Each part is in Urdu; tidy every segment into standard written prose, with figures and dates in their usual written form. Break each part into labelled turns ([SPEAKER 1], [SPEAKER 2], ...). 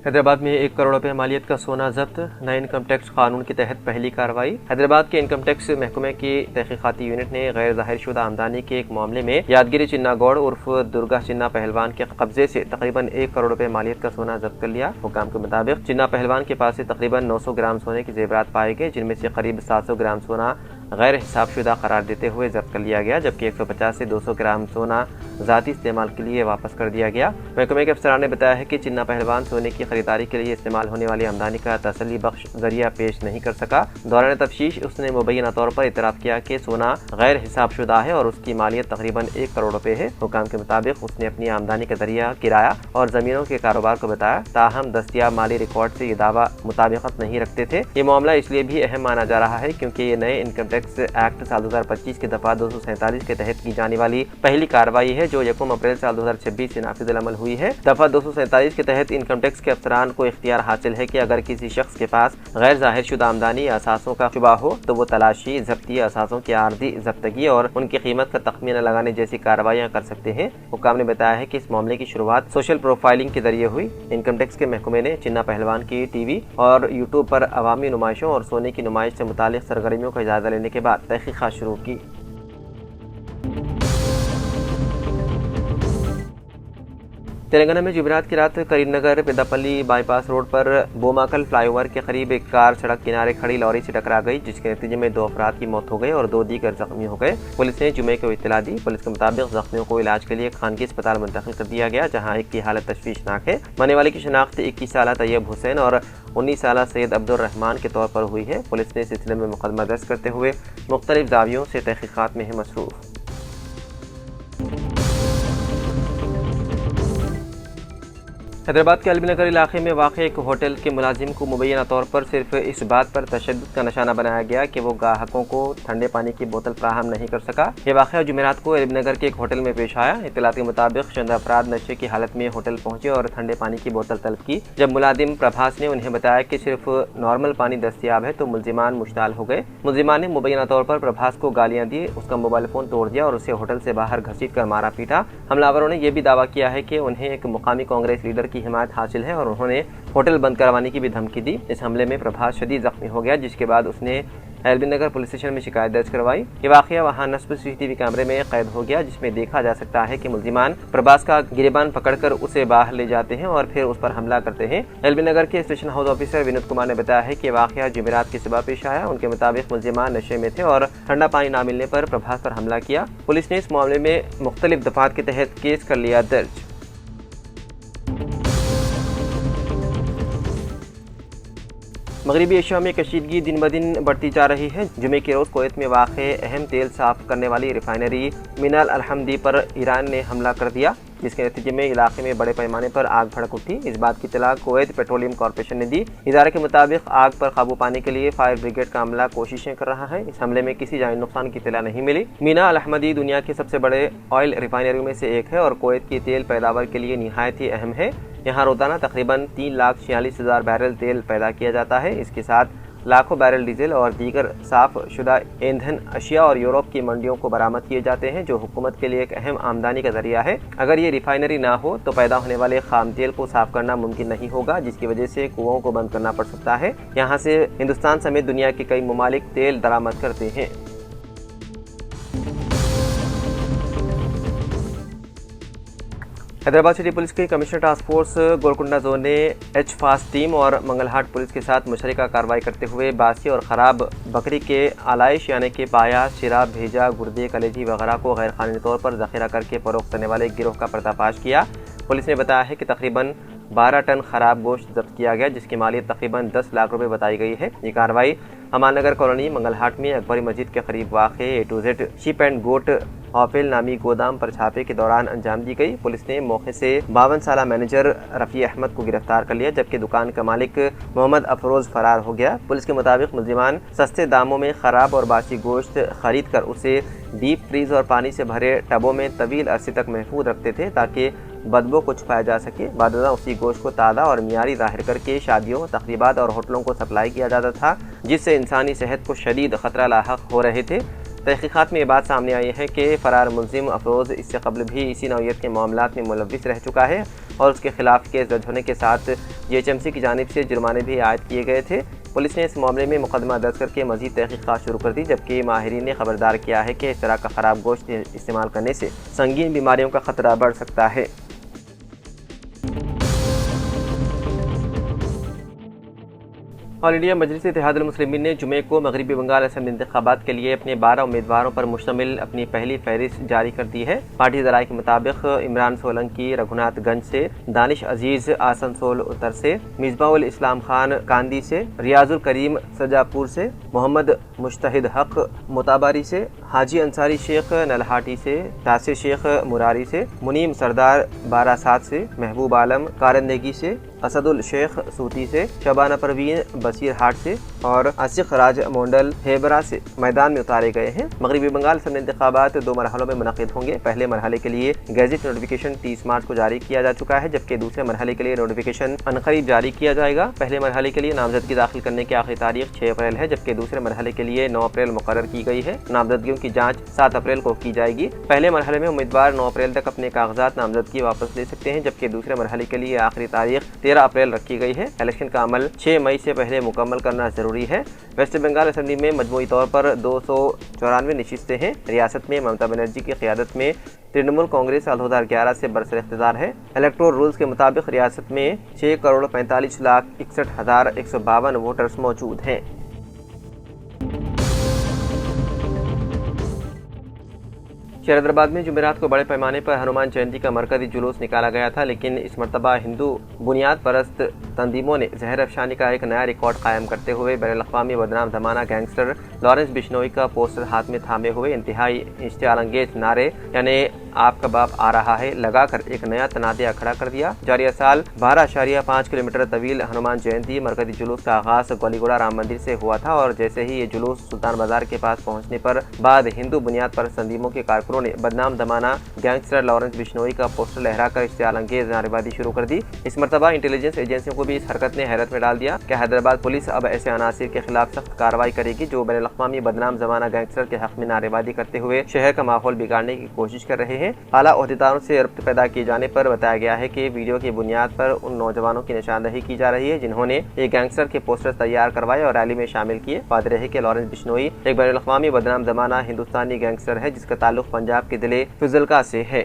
[SPEAKER 1] حیدرآباد میں 1 کروڑ روپے مالیت کا سونا ضبط، نئے انکم ٹیکس قانون کے تحت پہلی کارروائی۔ حیدرآباد کے انکم ٹیکس محکمے کی تحقیقاتی یونٹ نے غیر ظاہر شدہ آمدنی کے ایک معاملے میں یادگیری چنا گوڑ عرف درگا چنا پہلوان کے قبضے سے تقریباً 1 کروڑ روپے مالیت کا سونا ضبط کر لیا۔ حکام کے مطابق چنا پہلوان کے پاس سے تقریباً 900 گرام سونے کے زیورات پائے گئے، جن میں سے قریب 700 گرام سونا غیر حساب شدہ قرار دیتے ہوئے ضبط کر لیا گیا، جبکہ 150 سے 200 گرام سونا ذاتی استعمال کے لیے واپس کر دیا گیا۔ محکمے کے افسران نے بتایا ہے کہ چنا پہلوان سونے کی خریداری کے لیے استعمال ہونے والی آمدنی کا تسلی بخش ذریعہ پیش نہیں کر سکا۔ دوران تفتیش اس نے مبینہ طور پر اعتراف کیا کہ سونا غیر حساب شدہ ہے اور اس کی مالیت تقریباً 1 کروڑ روپے ہے۔ حکام کے مطابق اس نے اپنی آمدنی کا ذریعہ کرایہ اور زمینوں کے کاروبار کو بتایا، تاہم دستیاب مالی ریکارڈ سے یہ دعویٰ مطابقت نہیں رکھتے تھے۔ یہ معاملہ اس لیے بھی اہم مانا جا رہا ہے کیونکہ یہ نئے انکم ٹیکس ایکٹ سال 2025 کی دفعہ 247 کے تحت کی جانے والی پہلی کارروائی ہے جو 1 اپریل سال 2026 سے نافذ العمل ہوئی ہے۔ دفعہ 247 کے تحت انکم ٹیکس کے افسران کو اختیار حاصل ہے کہ اگر کسی شخص کے پاس غیر ظاہر شدہ آمدنی یا اثاثوں کا شبہ ہو تو وہ تلاشی، ضبطی اثاثوں کی عارضی ضبطگی اور ان کی قیمت کا تخمینہ لگانے جیسی کارروائیاں کر سکتے ہیں۔ حکام نے بتایا ہے کہ اس معاملے کی شروعات سوشل پروفائلنگ کے ذریعے ہوئی۔ انکم ٹیکس کے محکمے نے چنا پہلوان کی ٹی وی اور یوٹیوب پر عوامی نمائشوں اور سونے کی نمائش سے متعلق سرگرمیوں کا جائزہ لینے کے بعد تحقیقات شروع کی۔ تلنگانہ میں جمعرات کی رات Karimnagar Peddapalli bypass road پر بوماکل فلائی اوور کے قریب ایک کار سڑک کنارے کھڑی لوری سے ٹکرا گئی، جس کے نتیجے میں 2 افراد کی موت ہو گئی اور 2 دیگر زخمی ہو گئے۔ پولیس نے جمعے کو اطلاع دی۔ پولیس کے مطابق زخمیوں کو علاج کے لیے خانگی اسپتال منتقل کر دیا گیا، جہاں ایک کی حالت تشویشناک ہے۔ مرنے والے کی شناخت 21 سالہ طیب حسین اور 19 سالہ سید عبد الرحمان کے طور پر ہوئی ہے۔ پولیس نے اس سلسلے میں مقدمہ درج کرتے ہوئے مختلف زاویوں سے تحقیقات میں ہے مصروف۔ حیدرآباد کے علوی نگر علاقے میں واقع ایک ہوٹل کے ملازم کو مبینہ طور پر صرف اس بات پر تشدد کا نشانہ بنایا گیا کہ وہ گاہکوں کو ٹھنڈے پانی کی بوتل فراہم نہیں کر سکا۔ یہ واقعہ جمعرات کو علوی نگر کے ایک ہوٹل میں پیش آیا۔ اطلاعات کے مطابق چند افراد نشے کی حالت میں ہوٹل پہنچے اور ٹھنڈے پانی کی بوتل طلب کی۔ جب ملازم پربھاس نے انہیں بتایا کہ صرف نارمل پانی دستیاب ہے تو ملزمان مشتعل ہو گئے۔ ملزمان نے مبینہ طور پر پربھاس کو گالیاں دی، اس کا موبائل فون توڑ دیا اور اسے ہوٹل سے باہر گھسیٹ کر مارا پیٹا۔ حملہ آوروں نے یہ بھی دعویٰ کیا ہے کہ انہیں ایک مقامی کانگریس لیڈر کی حمایت حاصل ہے اور انہوں نے ہوٹل بند کروانے کی بھی دھمکی دی۔ اس حملے میں پربھاس شدید زخمی ہو گیا، جس کے بعد اس نے علوی نگر پولیس اسٹیشن میں شکایت درج کروائی۔ یہ واقعہ وہاں نصب CCTV کیمرے میں قید ہو گیا، جس میں دیکھا جا سکتا ہے کہ ملزمان پربھاس کا گریبان پکڑ کر اسے باہر لے جاتے ہیں اور پھر اس پر حملہ کرتے ہیں۔ علوی نگر کے station house officer Vinod Kumar نے بتایا ہے کہ واقعہ جمعرات کی صبح پیش آیا۔ ان کے مطابق ملزمان نشے میں تھے اور ٹھنڈا پانی نہ ملنے پر پربھاس پر حملہ کیا۔ پولیس نے اس معاملے میں مختلف دفعات کے تحت کیس کر لیا درج۔ مغربی ایشیا میں کشیدگی دن بدن بڑھتی جا رہی ہے۔ جمعے کے روز کویت میں واقع اہم تیل صاف کرنے والی ریفائنری منال الحمدی پر ایران نے حملہ کر دیا، جس کے نتیجے میں علاقے میں بڑے پیمانے پر آگ بھڑک اٹھی۔ اس بات کی اطلاع کویت پیٹرولیم کارپوریشن نے دی۔ ادارے کے مطابق آگ پر قابو پانے کے لیے فائر بریگیڈ کا عملہ کوششیں کر رہا ہے۔ اس حملے میں کسی جانی نقصان کی اطلاع نہیں ملی۔ مینا الحمدی دنیا کے سب سے بڑے آئل ریفائنریوں میں سے ایک ہے اور کویت کی تیل پیداوار کے لیے نہایت ہی اہم ہے۔ یہاں روزانہ تقریباً 3,46,000 بیرل تیل پیدا کیا جاتا ہے۔ اس کے ساتھ لاکھوں بیرل ڈیزل اور دیگر صاف شدہ ایندھن اشیاء اور یورپ کی منڈیوں کو برآمد کیے جاتے ہیں، جو حکومت کے لیے ایک اہم آمدنی کا ذریعہ ہے۔ اگر یہ ریفائنری نہ ہو تو پیدا ہونے والے خام تیل کو صاف کرنا ممکن نہیں ہوگا، جس کی وجہ سے کنوؤں کو بند کرنا پڑ سکتا ہے۔ یہاں سے ہندوستان سمیت دنیا کے کئی ممالک تیل درآمد کرتے ہیں۔ حیدرآباد سٹی پولیس کی commissioner task force Golconda zone نے ایچ فاسٹ ٹیم اور منگل ہاٹ پولیس کے ساتھ مشترکہ کارروائی کرتے ہوئے باسی اور خراب بکری کے آلائش یعنی کہ پایا، شراب، بھیجا، گردے، کلیجی وغیرہ کو غیر قانونی طور پر ذخیرہ کر کے فروخت کرنے والے گروہ کا پردہ فاش کیا۔ پولیس نے بتایا ہے کہ تقریباً 12 ٹن خراب گوشت ضبط کیا گیا، جس کی مالیت تقریباً 10 لاکھ روپے بتائی گئی ہے۔ یہ کارروائی امان نگر کالونی منگل ہاٹ میں اکبری مسجد کے قریب واقع A to Z sheep and goat offal نامی گودام پر چھاپے کے دوران انجام دی گئی۔ پولیس نے موقع سے 52 سالہ مینیجر رفیع احمد کو گرفتار کر لیا، جبکہ دکان کا مالک محمد افروز فرار ہو گیا۔ پولیس کے مطابق ملزمان سستے داموں میں خراب اور باسی گوشت خرید کر اسے ڈیپ فریز اور پانی سے بھرے ٹبوں میں طویل عرصے تک محفوظ رکھتے تھے تاکہ بدبو کو چھپایا جا سکے۔ بعد ازاں اسی گوشت کو تازہ اور معیاری ظاہر کر کے شادیوں، تقریبات اور ہوٹلوں کو سپلائی کیا جاتا تھا، جس سے انسانی صحت کو شدید خطرہ لاحق ہو رہے تھے۔ تحقیقات میں یہ بات سامنے آئی ہے کہ فرار ملزم افروز اس سے قبل بھی اسی نوعیت کے معاملات میں ملوث رہ چکا ہے اور اس کے خلاف کیس درج ہونے کے ساتھ GHMC کی جانب سے جرمانے بھی عائد کیے گئے تھے۔ پولیس نے اس معاملے میں مقدمہ درج کر کے مزید تحقیقات شروع کر دی، جبکہ ماہرین نے خبردار کیا ہے کہ اس طرح کا خراب گوشت استعمال کرنے سے سنگین بیماریوں کا خطرہ بڑھ سکتا ہے۔ آل انڈیا مجلس اتحاد المسلمین نے جمعے کو مغربی بنگال اسمبلی انتخابات کے لیے اپنے 12 امیدواروں پر مشتمل اپنی پہلی فہرست جاری کر دی ہے۔ پارٹی ذرائع کے مطابق عمران سولنکی رگھوناتھ گنج سے، دانش عزیز آسنسول اتر سے، مصباح الاسلام خان کاندی سے، ریاض الکریم سجاپور سے، محمد مجتہد حق متاباری سے، حاجی انصاری شیخ نلہاٹی سے، یاسر شیخ مراری سے، منیم سردار باراسات سے، محبوب عالم کارندگی سے، اسد الشیخ سوتی سے، شبانہ پروین بصیر ہاٹ سے اور عاشق راج مونڈل ہیبرا سے میدان میں اتارے گئے ہیں۔ مغربی بنگال اسمبلی انتخابات 2 مرحلوں میں منعقد ہوں گے۔ پہلے مرحلے کے لیے گیزٹ نوٹیفیکیشن 30 مارچ کو جاری کیا جا چکا ہے، جبکہ دوسرے مرحلے کے لیے نوٹیفیکیشن عنقریب جاری کیا جائے گا۔ پہلے مرحلے کے لیے نامزدگی داخل کرنے کی آخری تاریخ 6 اپریل ہے، جبکہ دوسرے مرحلے کے لیے 9 اپریل مقرر کی گئی ہے۔ نامزدگیوں کی جانچ 7 اپریل کو کی جائے گی۔ پہلے مرحلے میں امیدوار 9 اپریل تک اپنے کاغذات نامزدگی واپس لے سکتے ہیں، جبکہ دوسرے مرحلے کے لیے آخری تاریخ 13 اپریل رکھی گئی ہے۔ الیکشن کا عمل 6 مئی سے پہلے مکمل کرنا ضروری ہے۔ ویسٹ بنگال اسمبلی میں مجموعی طور پر 294 نشستیں ہیں۔ ریاست میں ممتا بنرجی کی قیادت میں ترنمول کانگریس سال 2011 سے برسر اقتدار ہے۔ الیکٹورل رولز کے مطابق ریاست میں 6,45,61,152 ووٹرز موجود ہیں۔ شہر حیدرآباد میں جمعرات کو بڑے پیمانے پر ہنومان جینتی کا مرکزی جلوس نکالا گیا تھا، لیکن اس مرتبہ ہندو بنیاد پرست تنظیموں نے زہر افشانی کا ایک نیا ریکارڈ قائم کرتے ہوئے بین الاقوامی بدنام زمانہ گینگسٹر لارنس بشنوئی کا پوسٹر ہاتھ میں تھامے ہوئے انتہائی اشتعال انگیز نعرے یعنی آپ کا باپ آ رہا ہے لگا کر ایک نیا تنازعہ کھڑا کر دیا۔ جاریہ سال 12.5 کلومیٹر طویل ہنومان جینتی مرکزی جلوس کا آغاز گولی گوڑا رام مندر سے ہوا تھا، اور جیسے ہی یہ جلوس سلطان بازار کے پاس پہنچنے پر بعد ہندو بنیاد پر تنظیموں کے کارکنوں نے بدنام زمانہ گینگسٹر لارنس بشنوئی کا پوسٹر لہرا کر اشتعال انگیز نعرے بازی شروع کر دی۔ اس مرتبہ انٹیلیجنس ایجنسیوں کو بھی اس حرکت نے حیرت میں ڈال دیا کہ حیدرآباد پولیس اب ایسے عناصر کے خلاف سخت کارروائی کرے گی جو بین الاقوامی بدنام زمانہ گینگسٹر کے حق میں نعرے بازی کرتے ہوئے شہر کا ماحول بگاڑنے کی کوشش کر رہے ہیں۔ اعلیٰ عہدیداروں سے ربط پیدا کیے جانے پر بتایا گیا ہے کہ ویڈیو کی بنیاد پر ان نوجوانوں کی نشاندہی کی جا رہی ہے جنہوں نے یہ گینگسٹر کے پوسٹر تیار کروائے اور ریلی میں شامل کیے۔ واضح رہے کہ لارنس بشنوئی ایک بین الاقوامی بدنام زمانہ ہندوستانی گینگسٹر ہے جس کا تعلق پنجاب کے ضلع فضلکا سے ہے۔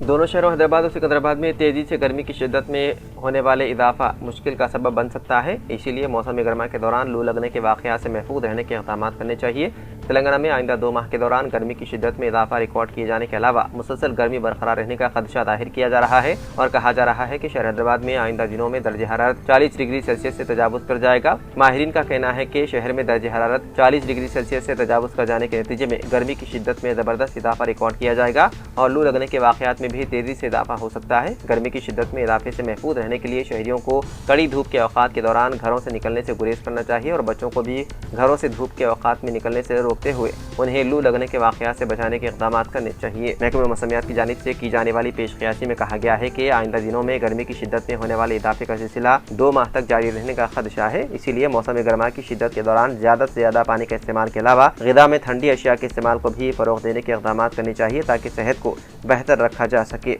[SPEAKER 1] دونوں شہروں حیدرآباد اور سکندرآباد میں تیزی سے گرمی کی شدت میں ہونے والے اضافہ مشکل کا سبب بن سکتا ہے، اسی لیے موسم گرما کے دوران لو لگنے کے واقعات سے محفوظ رہنے کے اقدامات کرنے چاہیے۔ تلنگانہ میں آئندہ 2 ماہ کے دوران گرمی کی شدت میں اضافہ ریکارڈ کیے جانے کے علاوہ مسلسل گرمی برقرار رہنے کا خدشہ ظاہر کیا جا رہا ہے اور کہا جا رہا ہے کہ شہر حیدرآباد میں آئندہ دنوں میں درجہ حرارت 40 ڈگری سیلسیس سے تجاوز کر جائے گا۔ ماہرین کا کہنا ہے کہ شہر میں درجہ حرارت 40 ڈگری سیلسیس سے تجاوز کر جانے کے نتیجے میں گرمی کی شدت میں زبردست اضافہ ریکارڈ کیا جائے گا اور لو لگنے کے واقعات میں بھی تیزی سے اضافہ ہو سکتا ہے۔ گرمی کی شدت میں اضافے سے محفوظ رہنے کے لیے شہریوں کو کڑی دھوپ کے اوقات کے دوران گھروں سے نکلنے سے گریز کرنا چاہیے اور بچوں کو بھی گھروں سے دھوپ کے اوقات میں نکلنے سے روکتے ہوئے انہیں لو لگنے کے واقعات سے بچانے کے اقدامات کرنے چاہیے۔ محکمہ موسمیات کی جانب سے کی جانے والی پیش قیاسی میں کہا گیا ہے کہ آئندہ دنوں میں گرمی کی شدت میں ہونے والے اضافے کا سلسلہ 2 ماہ تک جاری رہنے کا خدشہ ہے، اسی لیے موسم گرما کی شدت کے دوران زیادہ سے زیادہ پانی کا استعمال کے علاوہ غذا میں ٹھنڈی اشیاء کے استعمال کو بھی فروغ دینے کے اقدامات کرنے چاہیے تاکہ صحت کو بہتر رکھا جا سکے۔